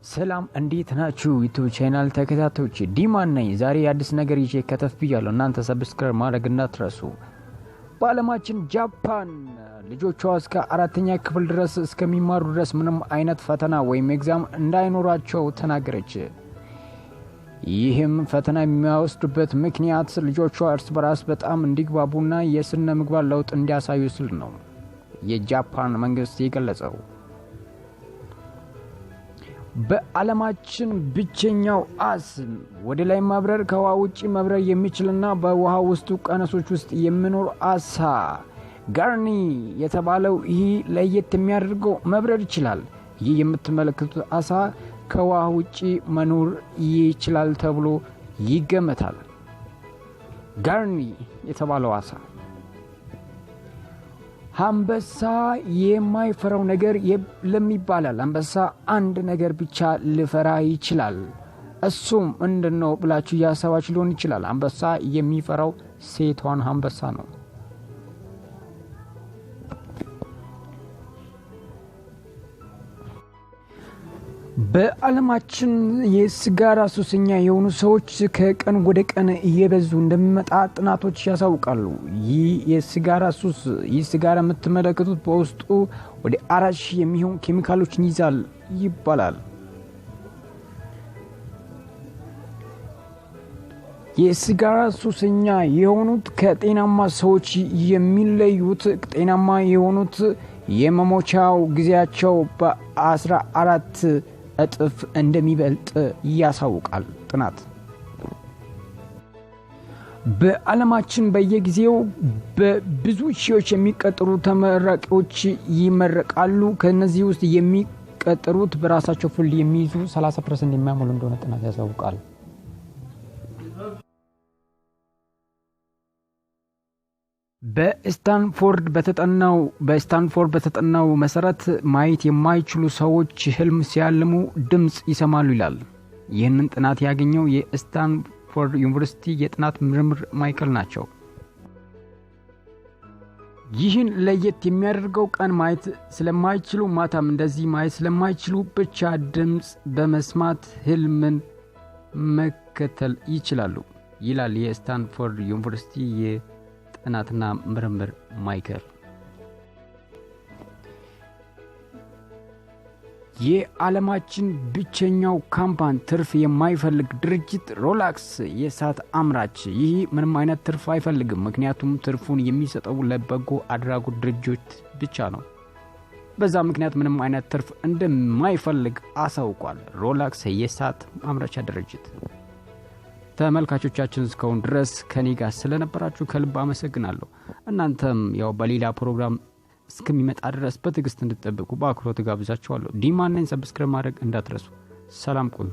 ሰላም እንዴት ናችሁ? ዩቲዩብ ቻናል ተከታታዮች ዲማን ነኝ። ዛሬ አዲስ ነገር ይዤ ከተፍ ብያለሁ። እናንተ ሰብስክራይብ ማድረግ እንዳትረሱ። በዓለማችን ጃፓን ልጆቿ እስከ 4ኛ ክፍል ድረስ እስከሚማሩ ድረስ ምንም አይነት ፈተና ወይም ኤግዛም እንዳይኖራቸው ተናገረች። ይህም ፈተና የሚወስዱበት ምክንያት ልጆቿ እርስ በራስ በጣም እንዲግባቡና የስነ ምግባር ለውጥ እንዲያሳዩ ስል ነው የጃፓን መንግስት የገለጸው። በዓለማችን ብቸኛው አስ ወደ ላይ መብረር ከውሃ ውጪ መብረር የሚችልና በውሃ ውስጥ ቀነሶች ውስጥ የሚኖር አሳ ጋርኒ የተባለው ይህ ለየት የሚያደርገው መብረር ይችላል። ይህ የምትመለከቱት አሳ ከውሃ ውጪ መኖር ይችላል ተብሎ ይገመታል። ጋርኒ የተባለው አሳ አንበሳ የማይፈራው ነገር ለሚባላል አንበሳ አንድ ነገር ብቻ ሊፈራ ይችላል። እሱም ምንድነው ብላችሁ ያሰባችሁ ሊሆን ይችላል። አንበሳ የሚፈራው ሴቷን አንበሳ ነው። በዓለማችን የሲጋራ ሱሰኛ የሆኑ ሰዎች ከቀን ወደ ቀን እየበዙ እንደሚመጣ ጥናቶች ያሳውቃሉ። ይህ የሲጋራ ሱስ ሲጋራ የምትመለከቱት በውስጡ ወደ 4000 የሚሆኑ ኬሚካሎችን ይዛል ይባላል። የሲጋራ ሱሰኛ የሆኑት ከጤናማ ሰዎች የሚለዩት ጤናማ የሆኑት የመሞቻው ጊዜያቸው በ14 እጥፍ እንደሚበልጥ ያሳውቃል ጥናት። በዓለማችን በየጊዜው በብዙ ሺዎች የሚቀጠሩ ተመራቂዎች ይመረቃሉ። ከነዚህ ውስጥ የሚቀጠሩት በራሳቸው ፊልድ የሚይዙ 30% የሚያሞሉ እንደሆነ ጥናት ያሳውቃል። በስታንፎርድ በተጠናው መሰረት ማየት የማይችሉ ሰዎች ህልም ሲያልሙ ድምጽ ይሰማሉ ይላል። ይህንን ጥናት ያገኘው የስታንፎርድ ዩኒቨርሲቲ የጥናት ምርምር ማዕከል ናቸው። ይህን ለየት የሚያደርገው ቀን ማየት ስለማይችሉ ማታም እንደዚህ ማየት ስለማይችሉ ብቻ ድምጽ በመስማት ህልምን መከተል ይችላሉ ይላል የስታንፎርድ ዩኒቨርሲቲ ጥናትና ምርምር ማዕከል። የዓለማችን ብቸኛው ካምፓኒ ትርፍ የማይፈልግ ድርጅት ሮላክስ የሰዓት አምራች ይህ ምንም አይነት ትርፍ አይፈልግም። ምክንያቱም ትርፉን የሚሰጠው ለበጎ አድራጎት ድርጅቶች ብቻ ነው። በዛ ምክንያት ምንም አይነት ትርፍ እንደማይፈልግ አሳውቋል ሮላክስ የሰዓት አምራች ድርጅት። ተመልካቾቻችን እስካሁን ድረስ ከኔ ጋር ስለነበራችሁ ከልብ አመሰግናለሁ። እናንተም ያው በሌላ ፕሮግራም እስከሚመጣ ድረስ በትዕግስት እንድትጠብቁ በአክብሮት ጋብዛችኋለሁ። ዲማን ነኝ። ሰብስክራይብ ማድረግ እንዳትረሱ። ሰላም ቆዩ።